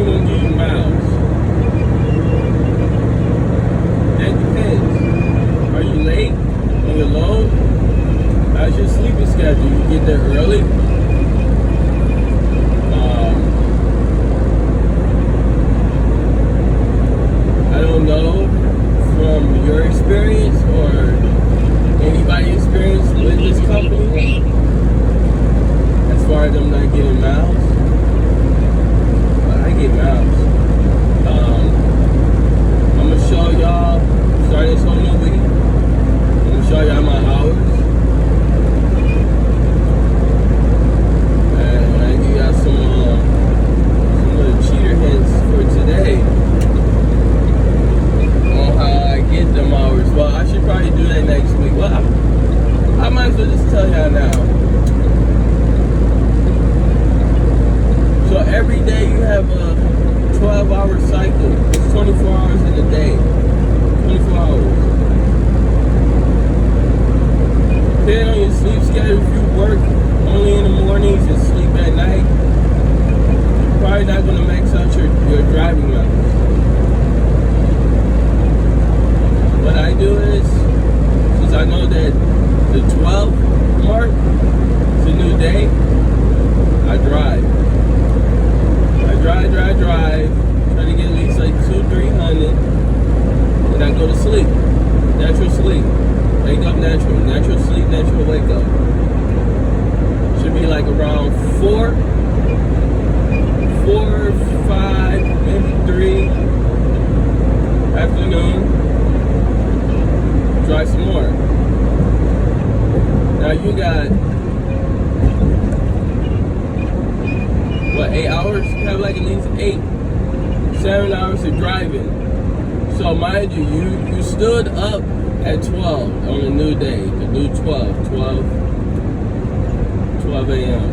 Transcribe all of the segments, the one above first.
company won't give you miles. That depends. Are you late on your load? How's your sleeping schedule? You get there early? I don't know from your experience or anybody's experience with this company as far as them not getting miles. But I get miles. I'm gonna show y'all starting this whole new week. I'm gonna show y'all my hours. And I give y'all some little cheater hints for today on how I get them hours. Well, I should probably do that next week. Well, I might as well just tell y'all now. So every day you have a 12-hour cycle. It's 24 hours in a day. 24 hours. Depending on your sleep schedule, if you work only in the mornings and sleep at night, you're probably not going to max out your driving levels. What I do is, since I know that the 12th mark is a new day, I drive. Drive, try to get at least like 200-300, and I go to sleep. Natural sleep. Wake up natural. Natural sleep, natural wake up. Should be like around 4, 5, maybe 3 afternoon. Try some more. Now you got 8 hours? You have like at least 7 hours of driving. So mind you, you stood up at 12 on a new day, the new 12 a.m.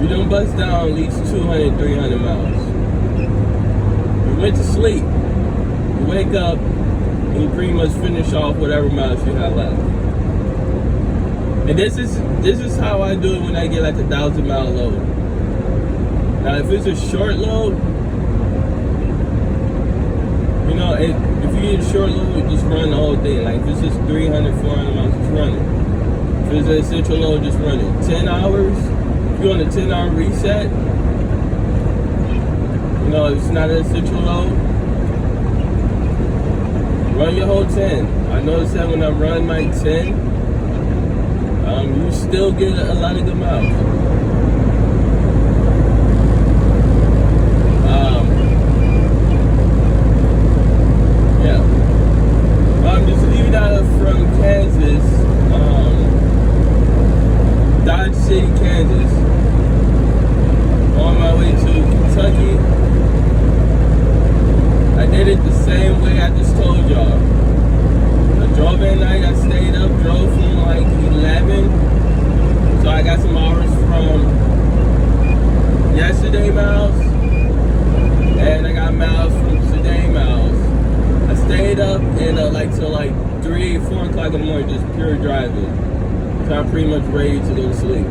You done bust down at least 200-300 miles. You went to sleep. You wake up and you pretty much finish off whatever miles you have left. And this is how I do it when I get like a 1,000-mile load. Now, if it's a short load, you know, if you get a short load, just run the whole thing. Like if it's just 300, 400 miles, just run it. If it's an essential load, just run it. 10 hours, if you're on a 10-hour reset, you know, if it's not an essential load, run your whole 10. I noticed that when I run my 10, you still get a lot of good miles. Yeah. I'm just leaving out from Kansas, Dodge City, Kansas, on my way to Kentucky. I did it the same way I just told y'all. I drove at night, I stayed up, drove from like 11. So I got some hours from yesterday miles, and I got miles from today miles. I stayed up and till like 3, 4 o'clock in the morning, just pure driving. So I'm pretty much ready to go to sleep.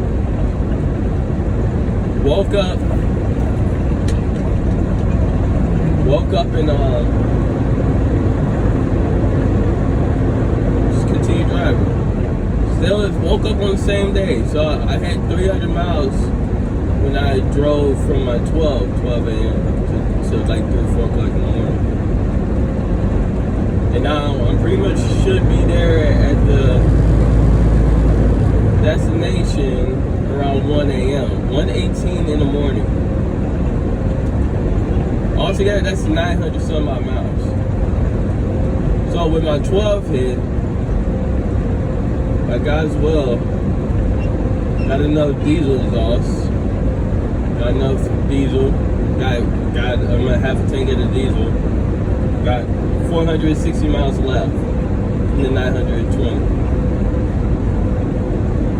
Woke up and just continue driving. Still woke up on the same day, so I had 300 miles when I drove from my 12 a.m. to like 3, 4 o'clock in the morning. And now I'm pretty much should be there at the destination around 1 a.m. 1:18 in the morning. Altogether, that's 900 some odd miles. So with my 12 hit, I got as well. Got enough diesel exhaust. Got enough diesel. Got half a tank of the diesel. Got 460 miles left in the 920.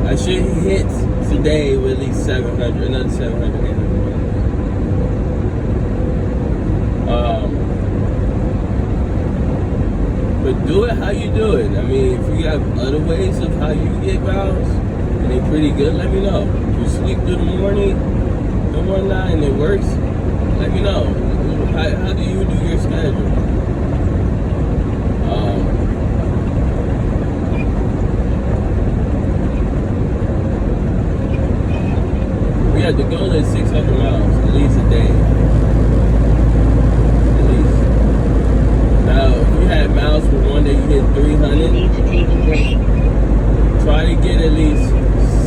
I should hit today with at least 700, another 700, 800 miles. But do it how you do it. I mean, if you have other ways of how you get miles and they're pretty good, let me know. You sleep through the morning, and whatnot, and it works, let me know. How do you do your schedule? We have to go to 600 miles at least a day. At least. Now, if you had miles for one day, you hit 300. You need to take a break. Try to get at least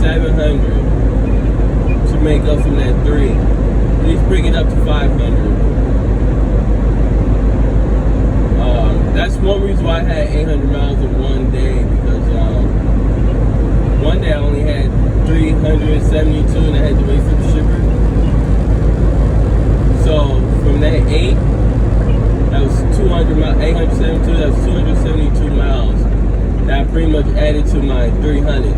700 to make up from that 3. At least bring it up to 500. That's one reason why I had 800 miles in one day, because one day I only had 372 and I had to wait for the shipper. So from that 8, that was 200 miles, 872, that was 272 miles that I pretty much added to my 300.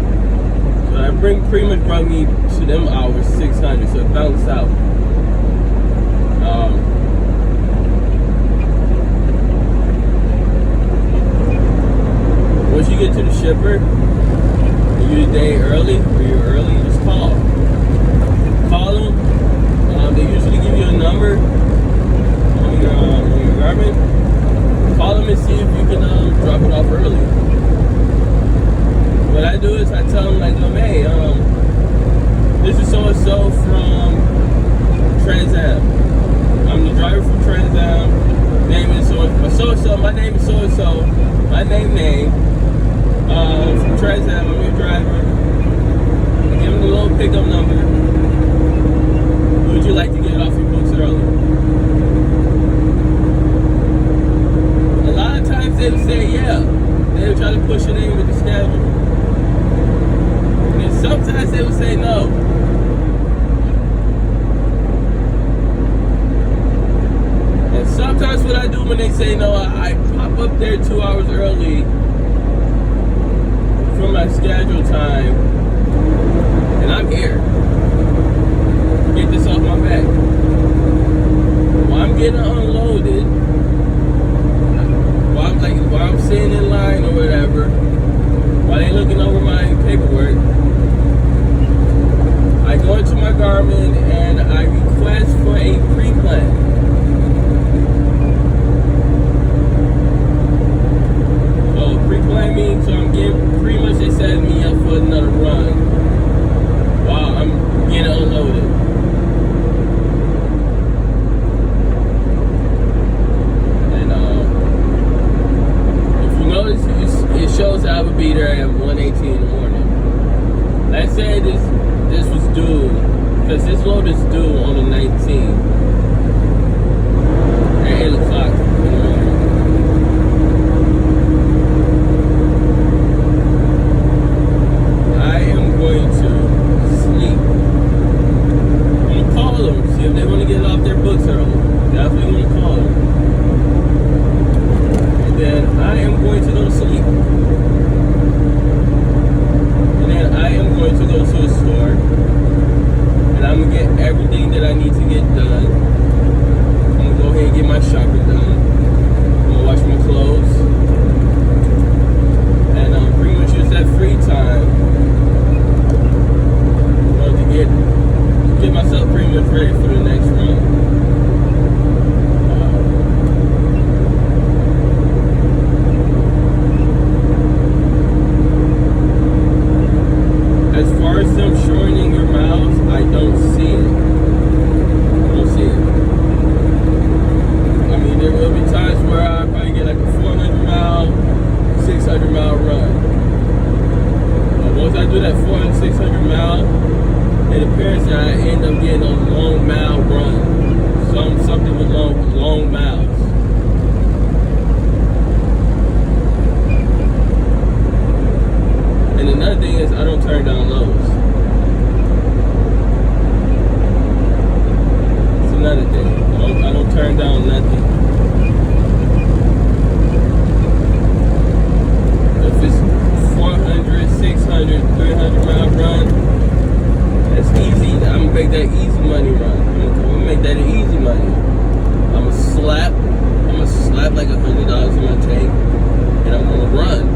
So that pretty much brought me to them hours 600, so it bounced out. Once you get to the shipper, and you're a day early, or you're early, just call. Call them. They usually give you a number on your garment. Call them and see if you can drop it off early. What I do is I tell them, like, hey, this is so-and-so from TransAM. I'm the driver from TransAM. Name is so-and-so. My name is so-and-so. My name. From TransAM, I'm your driver. Give them the little pickup number. Would you like to get off your books early? A lot of times they would say yeah. They would try to push it in with the schedule. And sometimes they would say no. And sometimes what I do when they say no, I pop up there 2 hours early from my schedule time, and I'm here. Get this off my back. While I'm getting unloaded, while I'm sitting in line or whatever, while they looking over my paperwork, I go into my Garmin and I request for a pre-plan. So pre-plan means I'm getting pretty much, they set me up for another run while I'm getting unloaded. And if you notice, it shows I would be there at 1:18 in the morning. Let's say this was due, because this load is due on the 19th at 8 o'clock in the morning. I am going to sleep. I'm going to call them, see if they want to get off their books early. Definitely going to call them. And then I am going to go to sleep. And then I am going to go to a store. And I'm going to get everything that I need to get done. I'm going to go ahead and get my shopping done. I'm going to wash my clothes. And pretty much use that free time to get myself pretty much ready for the next run. As far as them shortening your miles, I don't see it. I mean, there will be times where I probably get like a 400 mile, 600 mile run. But once I do that 400, 600 mile, it appears that I end up getting a long mile run. Something with long miles. And another thing is I don't turn down lows. It's another thing. I don't turn down nothing. If it's 400, 600, 300 mile run, that's easy. I'm gonna make that easy money run. I'm gonna make that an easy money. I'm gonna slap like $100 in my tank, and I'm gonna run.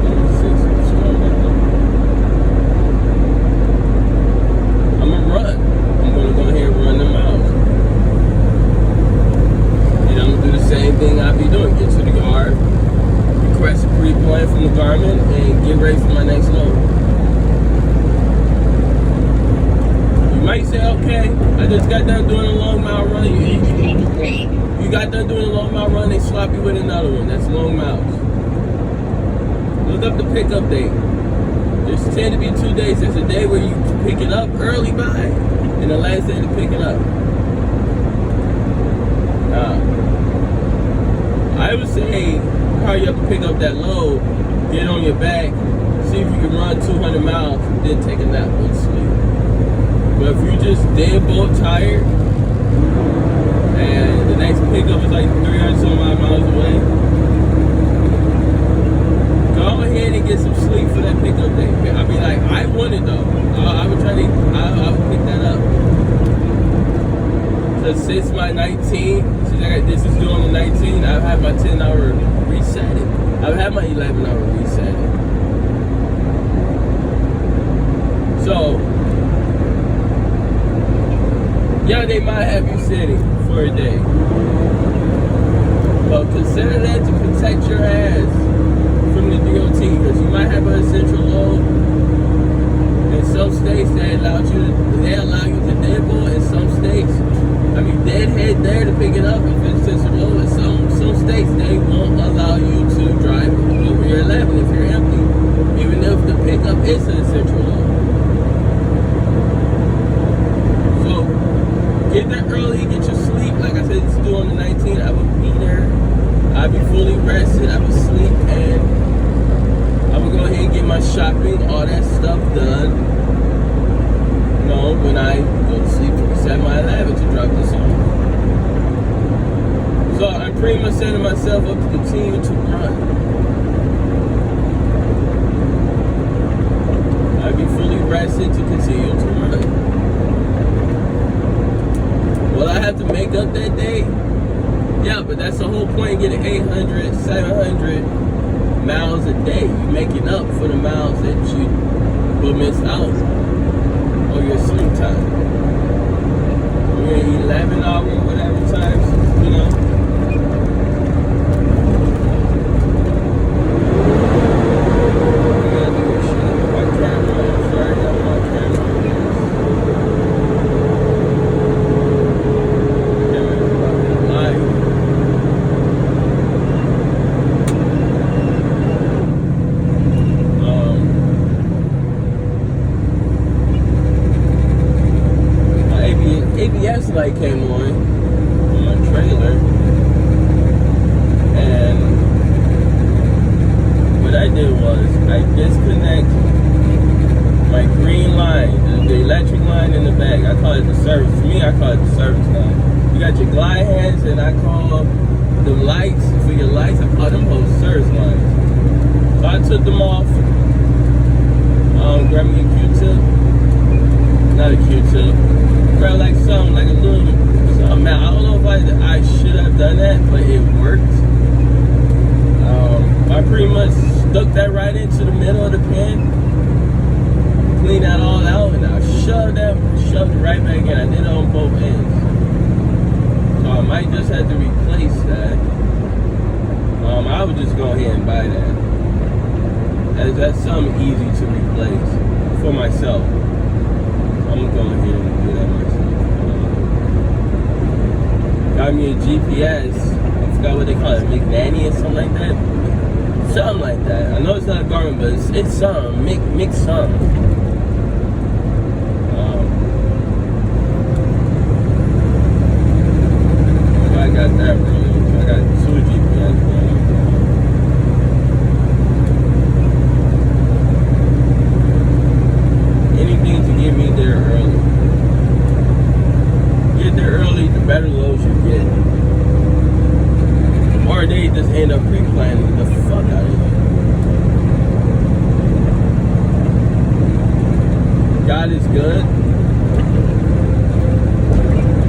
Let me see. Garmin and get ready for my next load. You might say, okay, I just got done doing a long mile run. You got done doing a long mile run, they slap you with another one. That's long miles. Look up the pickup date. There's tend to be 2 days. There's a day where you pick it up early by, and the last day to pick it up. I would say hurry up and pick up that load, get on your back, see if you can run 200 miles, and then take a nap and sleep. But if you just dead bolt tired, and the next pickup is like 300 some odd miles away, go ahead and get some sleep for that pickup day. I mean, like, I want it though. I would try to, I would pick that up. So since my 19, this is due on the 19th, I've had my 10-hour reset. I've had my 11-hour reset. So, yeah, they might have you sitting for a day. But consider that to protect your ass from the DOT, because you might have an essential load. In some states, they allow you to deadbolt. In some states, I mean, deadhead there to pick it up if it's essential load. In some states, they won't allow you to drive over your 11 if you're empty, even if the pickup is an essential load. So, get there early, get your sleep. Like I said, it's due on the 19th. I would be there. I'd be fully rested. I would sleep, and I would go ahead and get my shopping, all that stuff done. You know, when I go to sleep to reset my 11 to drop this off. So I'm pretty much setting myself up to continue to run. I'd be fully rested to continue to run. Will I have to make up that day? Yeah, but that's the whole point, getting 800, 700 miles a day. You're making up for the miles that you will miss out on your sleep time. You're 11 hours, whatever times, you know. Light came on my trailer, and what I did was I disconnect my green line, the electric line in the back. I call it the service. For me, I call it the service line. You got your glide hands, and I call the lights for your lights. I call them whole service lines. So I took them off. Grabbed me a Q-tip, not a Q-tip. Like something, like a little something. I don't know if I should have done that, but it worked. I pretty much stuck that right into the middle of the pen, cleaned that all out, and I shoved it right back in. I did it on both ends. So I might just have to replace that. I would just go ahead and buy that. That's something easy to replace for myself. I'm gonna go ahead and do that myself. Got me a GPS. I forgot what they call it, McNanny or something like that. Something like that. I know it's not a Garmin, but it's something. Mix something. I got that running. I got 2 GPS running. Anything to get me there early. Get there early, the better loads you get. Or they just end up pre-planning the fuck out of you. God is good.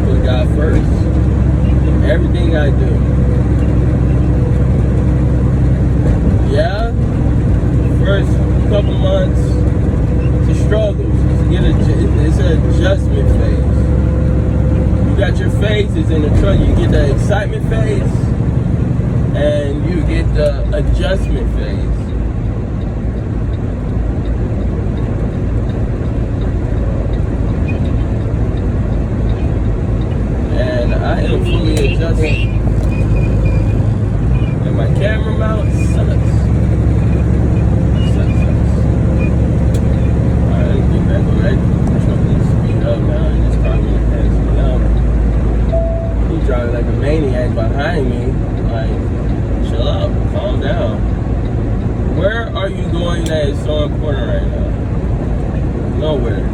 Put God first. Everything I do. Yeah, first couple months, it's a struggle. It's an adjustment phase. You got your phases in the truck. You get the excitement phase, and you get the adjustment phase. showing you that it's so important right now? Nowhere.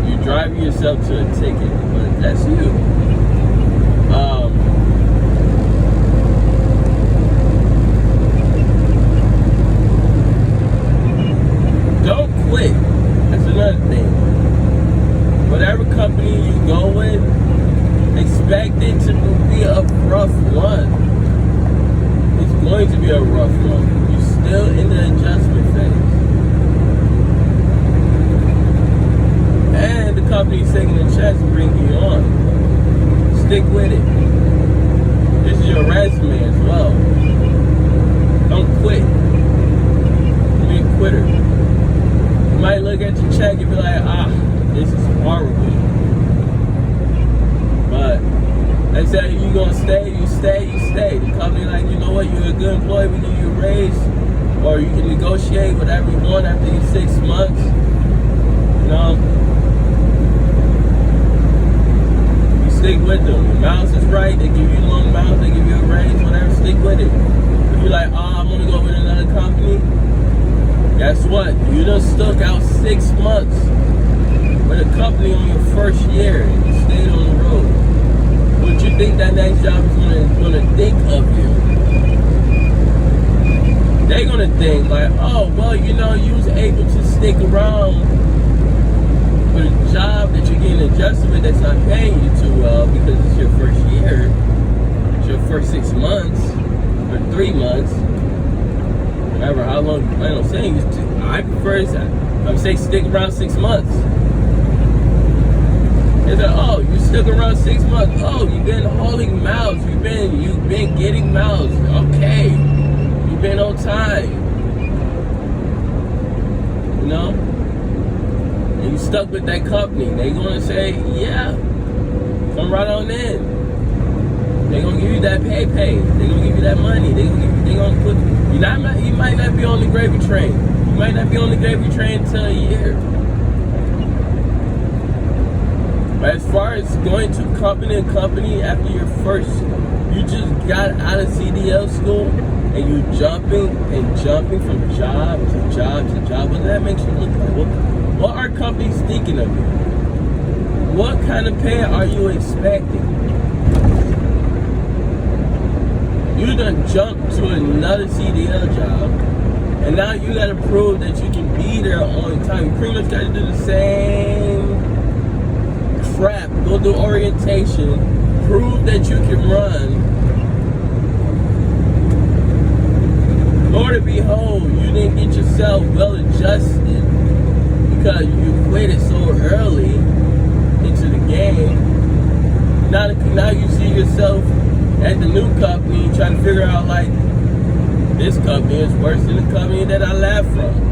You're driving yourself to a ticket, but that's you. Don't quit. That's another thing. Whatever company you go with, expect it to be a rough one. It's going to be a rough one. You're still in the adjustment phase. And the company's taking a chance to bring you on. Stick with it. This is your resume as well. Don't quit. Be a quitter. You might look at your check and be like, this is horrible. But they say you're gonna stay, you stay. The company like, you know what, you're a good employee, we give you a raise, or you can negotiate whatever you want after these 6 months. You know, you stick with them. Your mouse is right, they give you a long mouse, they give you a raise, whatever, stick with it. If you're like, I'm gonna go with another company, guess what? You done stuck out 6 months with a company on your first year and you stayed on the road. What you think that next job is gonna think of you? They're gonna think like, oh, well, you know, you was able to stick around for a job that you're getting adjusted with that's not paying you too well because it's your first year, it's your first 6 months or 3 months, whatever, how long you plan on staying. I prefer, I would say stick around 6 months. They said, oh, you stuck around 6 months. Oh, you've been holding mouths. You've been getting mouths. Okay. You've been on time. You know? And you stuck with that company. They gonna say, yeah, come right on in. They gonna give you that pay. They gonna give you that money. They gonna put you might not be on the gravy train. You might not be on the gravy train until a year. But as far as going to company after your first, you just got out of CDL school and you jumping from job to job to job, what does that make you look like? What are companies thinking of you? What kind of pay are you expecting? You done jumped to another CDL job and now you gotta prove that you can be there on time. You pretty much gotta do the same crap, go do orientation, prove that you can run. Lord and behold, you didn't get yourself well adjusted because you quitted so early into the game. Now you see yourself at the new company trying to figure out like, this company is worse than the company that I left from.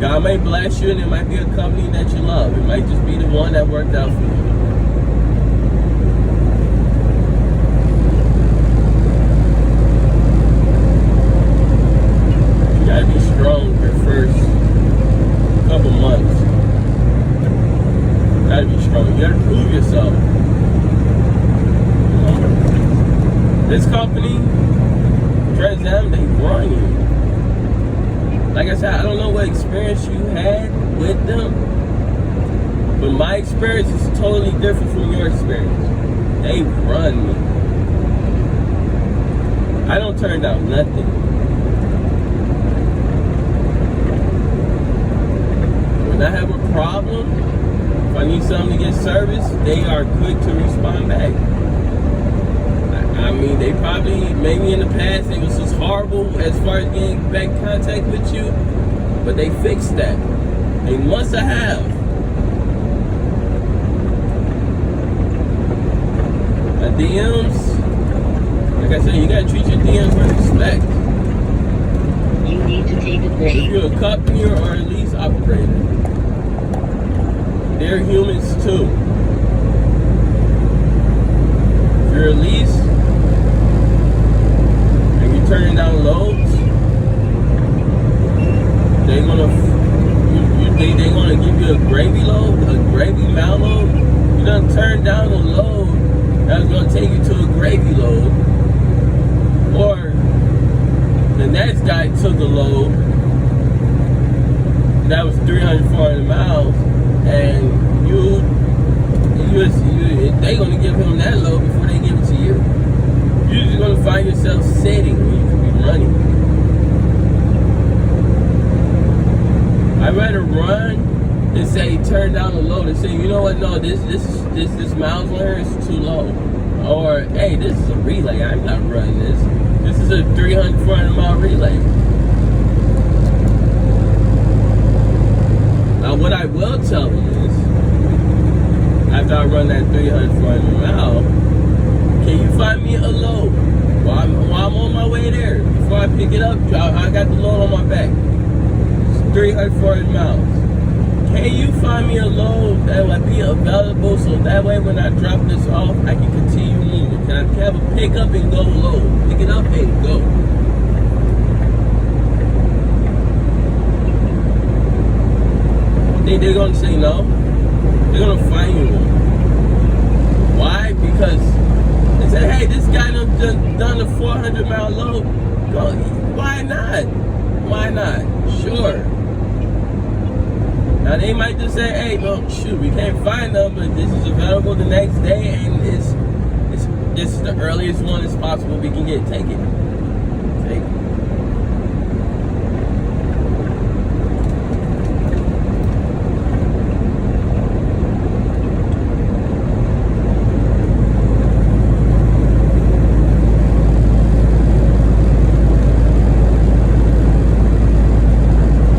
God may bless you and it might be a company that you love. It might just be the one that worked out for you. You gotta be strong your first couple months. You gotta be strong. You gotta prove yourself. This company, TransAM, they run you. Like I said, I don't know what experience you had with them, but my experience is totally different from your experience. They run me. I don't turn down nothing. When I have a problem, if I need something to get service, they are quick to respond back. I mean, they probably, maybe in the past, it was just horrible as far as getting back in contact with you, but they fixed that. They must have. DMs, like I said, you gotta treat your DMs with respect. You need to take a break. If you're a company or a lease operator, they're humans too. If you're a lease, turning down loads, they're gonna give you a gravy load, a gravy malload. took a load that was 300, 400 miles, and they gonna give him that load before they give it to you. You're just gonna find yourself sitting when you could be running. I'd rather run than say turn down the load and say, you know what, no, this miles limit is too low. Or, hey, this is a relay, I'm not running this. This is a 300, 400 mile relay. Now, what I will tell them is, after I run that 300, 400 mile, can you find me a load? While I'm on my way there, before I pick it up, I got the load on my back. It's 300, 400 miles. Can you find me a load that will be available so that way when I drop this off, I can continue moving? Can I have a pick up and go load? Pick it up and go. Think they're gonna say no? They're gonna find you one. Why? Because they said, hey, this guy done a 400 mile load. Go, why not? Why not? Sure. Now they might just say, hey, no, shoot, we can't find them, but this is available the next day, and this is the earliest one as possible we can get. Take it. Take it.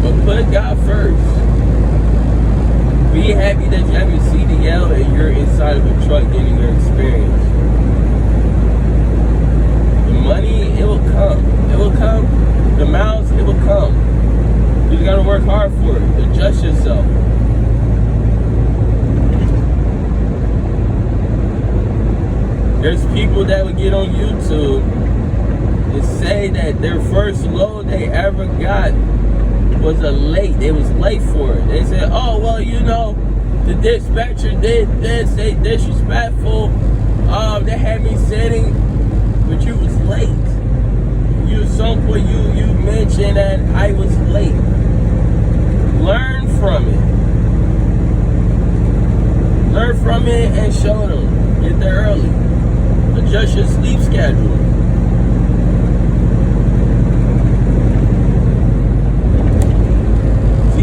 But put God first. Be happy that you have your CDL and you're inside of a truck getting your experience. The money, it will come. It will come. The miles, it will come. You just gotta work hard for it. Adjust yourself. There's people that would get on YouTube and say that their first load they ever got was they was late for it. They said, oh, well, you know, the dispatcher did this, they disrespectful, they had me sitting, but you was late. You some point you mentioned that I was late. Learn from it. Learn from it and show them. Get there early. Adjust your sleep schedule.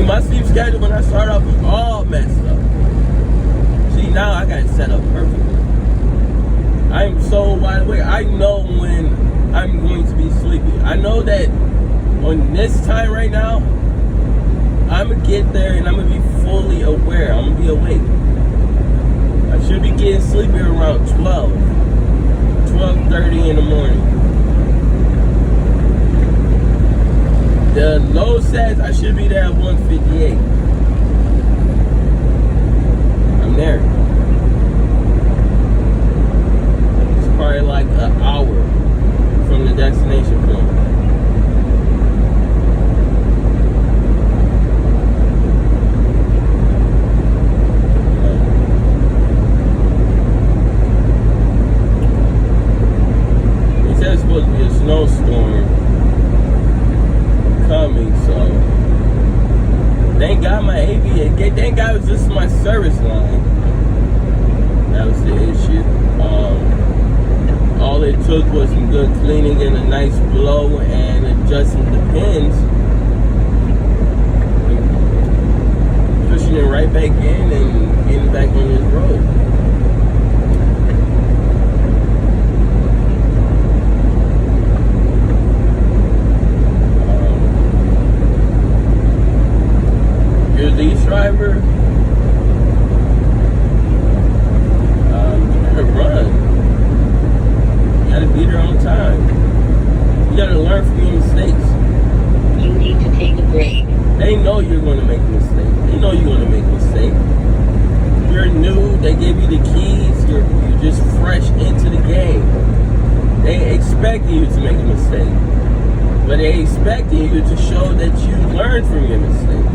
My sleep schedule when I start off was all messed up. See, now I got it set up perfectly. I'm so wide awake. I know when I'm going to be sleepy. I know that on this time right now, I'm going to get there and I'm going to be fully aware. I'm going to be awake. I should be getting sleepy around 12:30 in the morning. The load says I should be there at 1:58. I'm there. It's probably like an hour from the destination point. It says it's supposed to be a snowstorm coming, so thank God my thank God this is my service line. That was the issue. All it took was some good cleaning and a nice blow and adjusting the pins, pushing it right back in and getting back on this road. Lease driver, run. You gotta be there on time. You gotta learn from your mistakes. You need to take a break. They know you're gonna make a mistake. They know you're gonna make a mistake. You're new, they give you the keys, you're just fresh into the game. They expecting you to make a mistake. But they expecting you to show that you learned from your mistake.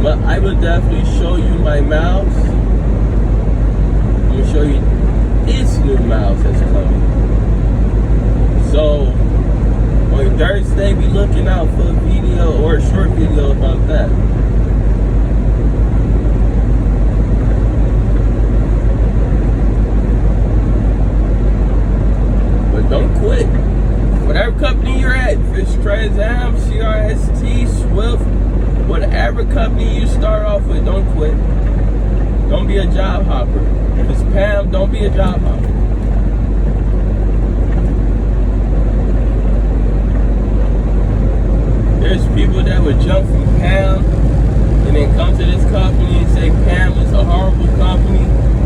But I will definitely show you my mouse. I'm gonna show say be looking out for a video or a short video about that. But don't quit. Whatever company you're at, if it's TransAM, CRST, Swift, whatever company you start off with, don't quit. Don't be a job hopper. If it's Pam, don't be a job hopper. There's people that would jump from Pam and then come to this company and say Pam is a horrible company,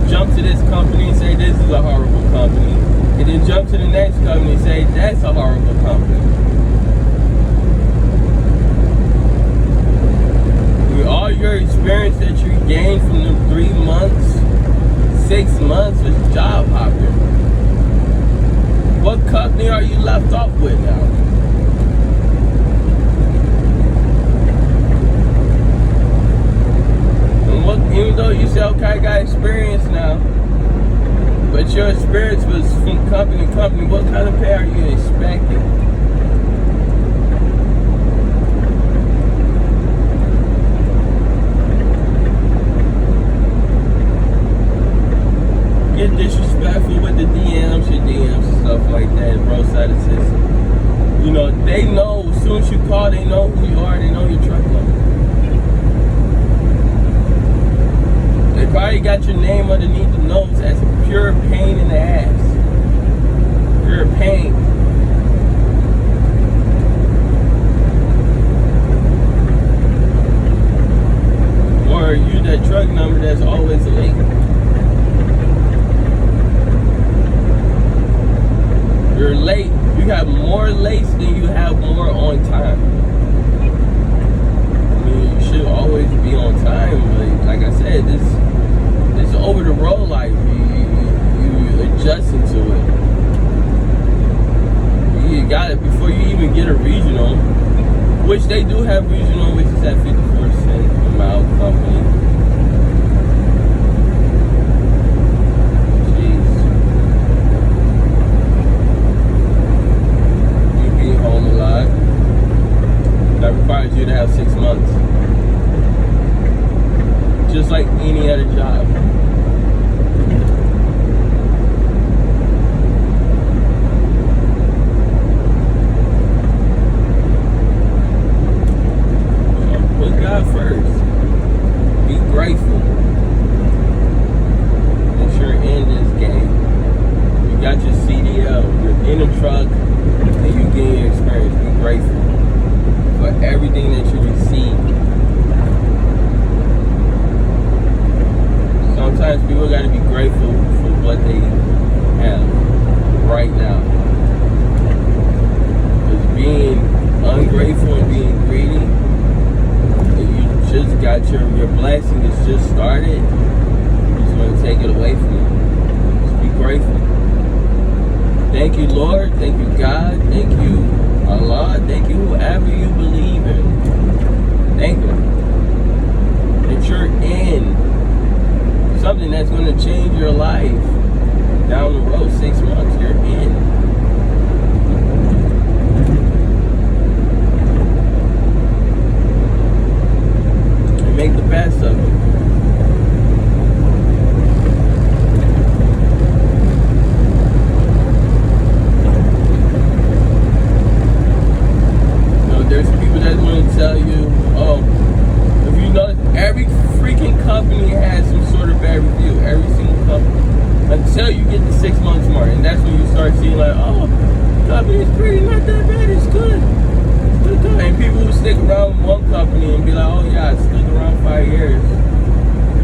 jump to this company and say this is a horrible company, and then jump to the next company and say that's a horrible company. With all your experience that you gained from the 3 months, 6 months of job hopping, what company are you left off with now? Even though you say, okay, I got experience now, but your experience was from company to company, what kind of pay are you expecting? Get disrespectful with the DMs, your DMs and stuff like that, roadside assistance. You know, they know, as soon as you call, they know who you are, they know your truck number. They probably got your name underneath the notes as a pure pain in the ass. Pure pain. Or you that truck number that's always late. You're late. You have more late than you have more on time. I mean, you should always be on time, but like I said, this over the road life, you adjusting to it. You got it before you even get a regional, which they do have regional, which is at 54 cents a mile company. Jeez. You be home a lot. That requires you to have 6 months. Just like any other job. Put God first. Be grateful that you're in this game. You got your CDL, you're in a truck, and you gain your experience. Be grateful for everything that you receive. Sometimes people got to be grateful for what they have right now. Because being ungrateful and being greedy, you just got your blessing is just started. You just want to take it away from you. Just be grateful. Thank you, Lord. Thank you, God. Thank you, Allah. Thank you, whoever you believe in. Thank you that you're in something that's going to change your life down the road. 6 months, you're in. And make the best of it. You know, there's people that want to tell you, oh, if you notice, every freaking company has some sort of bad review. Every single company. Until you get to 6 months mark. And that's when you start seeing like, oh, the company is pretty, not that bad, it's good. It's good. And people who stick around with one company and be like, oh yeah, I stuck around 5 years.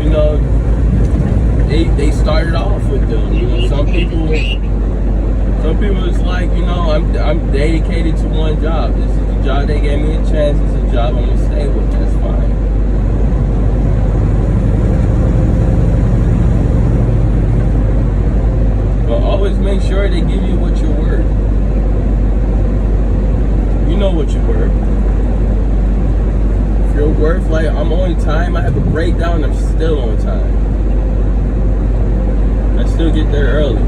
You know, they started off with them. You know, some people it's like, you know, I'm dedicated to one job. This is the job they gave me a chance. It's a job I'm gonna stay with. That's fine. But always make sure they give you what you're worth. You know what you're worth. If you're worth, like, I'm on time, I have a breakdown, I'm still on time. I still get there early.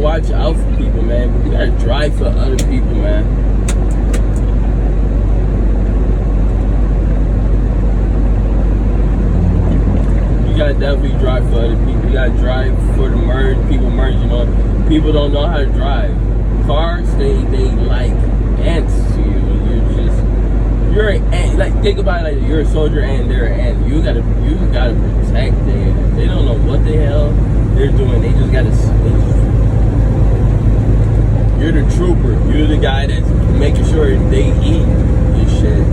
watch out for people, man. You gotta drive for other people, man. You gotta definitely drive for other people. You gotta drive for the people merge, you know. People don't know how to drive. Cars, they like ants to you. You're an ant. Like, think about it, like you're a soldier and they're an ant. You gotta protect them. They don't know what the hell they're doing. They just gotta. You're the trooper. You're the guy that's making sure they eat this shit.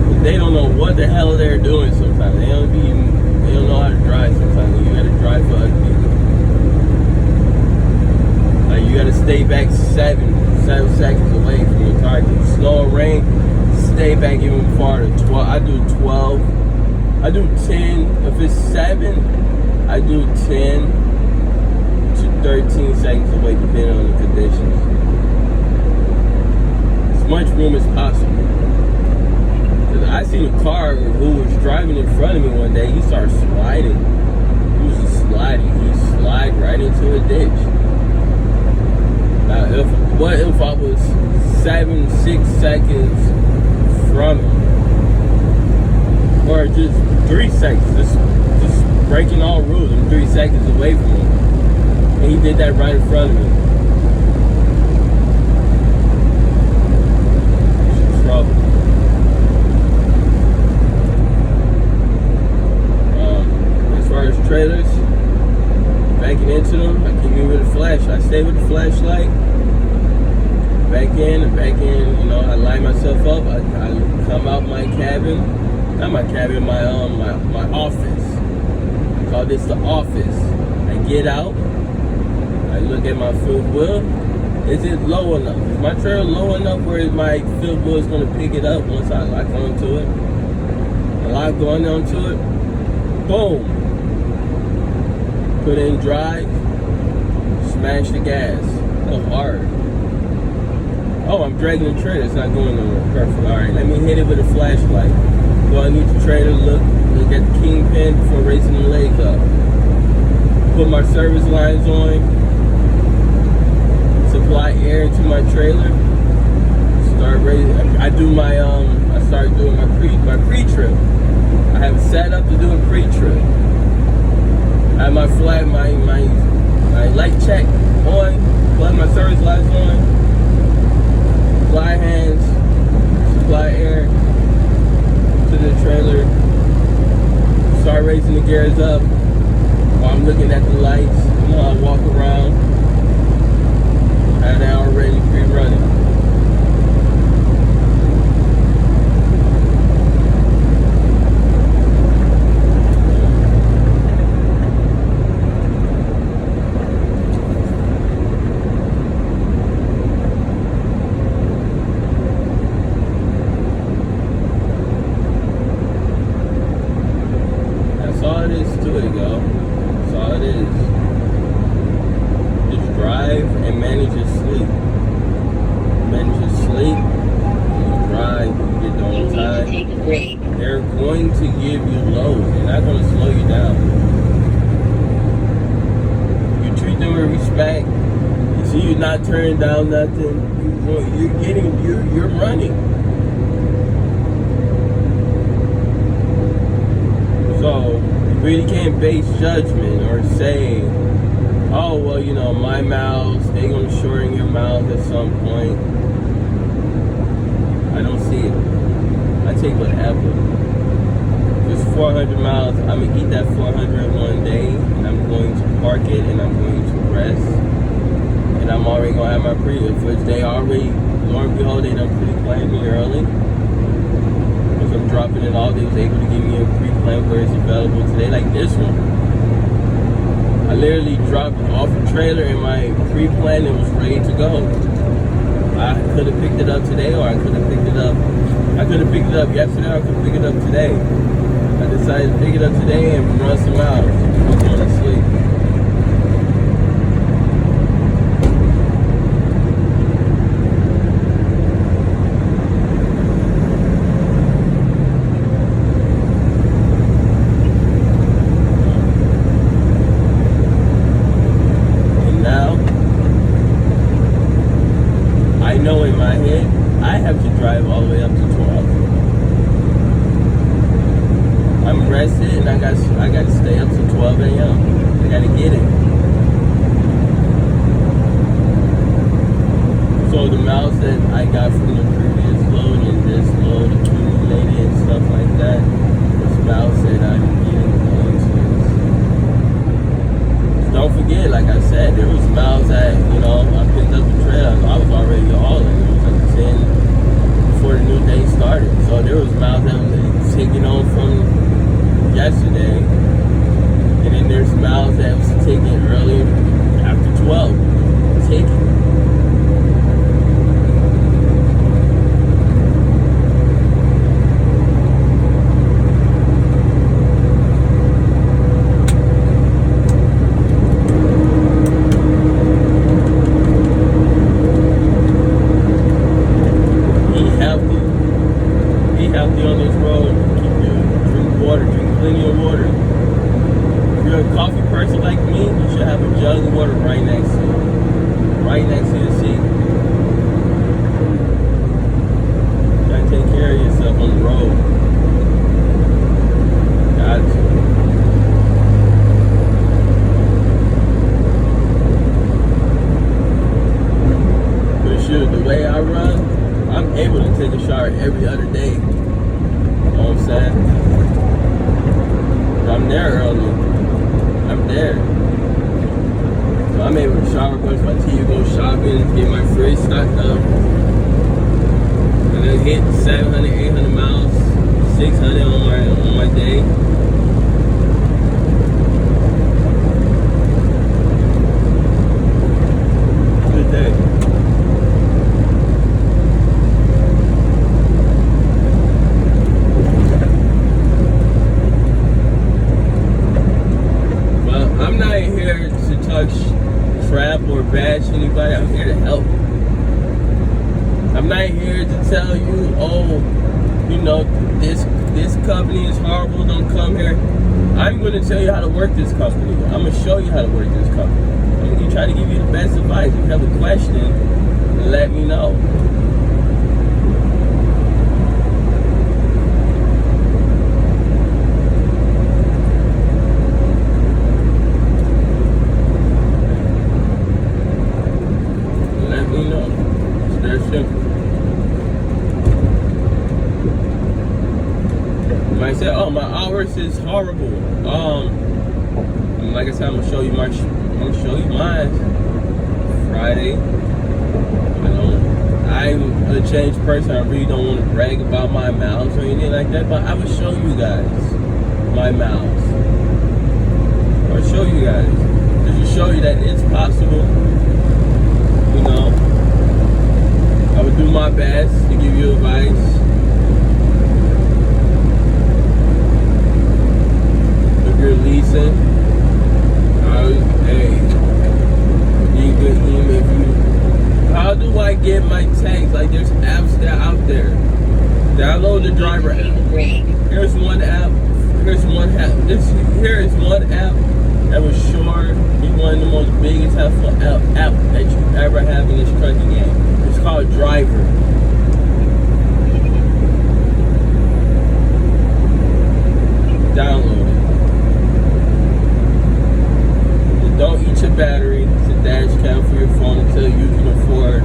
But they don't know what the hell they're doing sometimes. They don't know how to drive sometimes. You gotta drive for other people. Like, you gotta stay back 7 seconds away from your target. Snow or rain, stay back even farther. 12. I do 12. I do 10. If it's 7, I do 10 to 13 seconds away, depending on the conditions. As much room as possible. I seen a car who was driving in front of me one day. He started sliding. He was just sliding. He slid right into a ditch. Now, what if I was 6 seconds from him? Or just 3 seconds, just breaking all rules. I'm 3 seconds away from him. And he did that right in front of me. It's trouble. As far as trailers, backing into them, I keep me with a flashlight. I stay with the flashlight. Back in, you know, I line myself up. I come out my cabin. Not my cabin, my office. I call this the office. I get out. I look at my fifth wheel. Is it low enough? Is my trailer low enough where my fifth wheel is going to pick it up once I lock onto it? I lock going onto it. Boom. Put in drive. Smash the gas. Go hard. Oh, I'm dragging the trailer. It's not going nowhere. Perfect. All right, let me hit it with a flashlight. Go underneath the trailer, look at the kingpin before raising the legs up. Put my service lines on. Supply air into my trailer. Start raising. I start doing my pre-trip. I have it set up to do a pre-trip. I have my light check on. Plug my service lights on. Supply hands, supply air to the trailer. Start raising the gears up while I'm looking at the lights. You know, I walk around. Had that already pre-running. They're going to give you lows. They're not going to slow you down. You treat them with respect. You see you're not turning down nothing. You're running. So you really can't base judgment or say, oh, well, you know, my miles, they're going to shorten your miles at some point. I don't see it. I take whatever. Just 400 miles, I'm going to eat that 400 one day, and I'm going to park it, and I'm going to rest. And I'm already going to have my pre-trip, which they already, lo and behold, they done pre-planned me early. Because I'm dropping it all, they was able to give me a pre-plan where it's available today, like this one. I literally dropped off the trailer in my pre-plan and was ready to go. I could have picked it up today, or I could have picked it up. I could have picked it up yesterday, or I could have picked it up today. I decided to pick it up today and run some miles. I'm going to sleep. And Gotta get it. So the miles that I got from the previous load and this load accumulated and stuff like that was miles that I'm getting into. Don't forget, like I said, there was miles that, you know, I picked up the trail. I was already hauling. It was like 10 before the new day started. So there was miles that was taking on from yesterday. And then there's miles that was taking early after 12. Taking. Every other day, you know what I'm saying? I'm there early. I'm there. So I'm able to shower, brush my teeth, go shopping, get my fridge stocked up, and then hit 700, 800 miles, 600 on my day. Good day. Crap or bash anybody. I'm here to help. I'm not here to tell you, oh, you know, this company is horrible, don't come here. I'm going to tell you how to work this company. I'm going to show you how to work this company. I'm going to try to give you the best advice. If you have a question, let me know. I said, oh, my hours is horrible. Like I said, I'm gonna show you mine Friday. You know, I'm a changed person. I really don't want to brag about my miles or anything like that, but I will show you guys my miles. I'll show you guys. Just to show you that it's possible. You know, I would do my best to give you advice. You're leasing, hey, how do I get my tanks? Like, there's apps that are out there. Download the driver app. Here's one app. Here is one app that was sure be one of the most biggest helpful app that you ever have in this trucking game. It's called Driver. Download it. Don't eat your battery. It's a dash cam for your phone until you can afford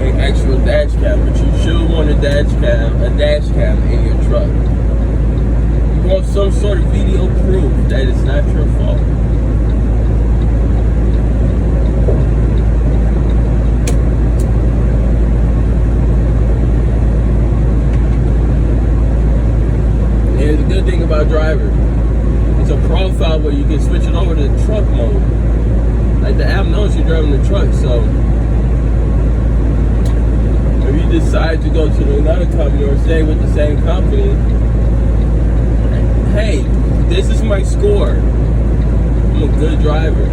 an actual dash cam. But you should want a dash cam in your truck. You want some sort of video proof that it's not your fault. Here's the good thing about Driver. It's a profile where you can switch it over to truck mode. Like, the app knows you're driving the truck, so if you decide to go to another company or stay with the same company, hey, this is my score. I'm a good driver.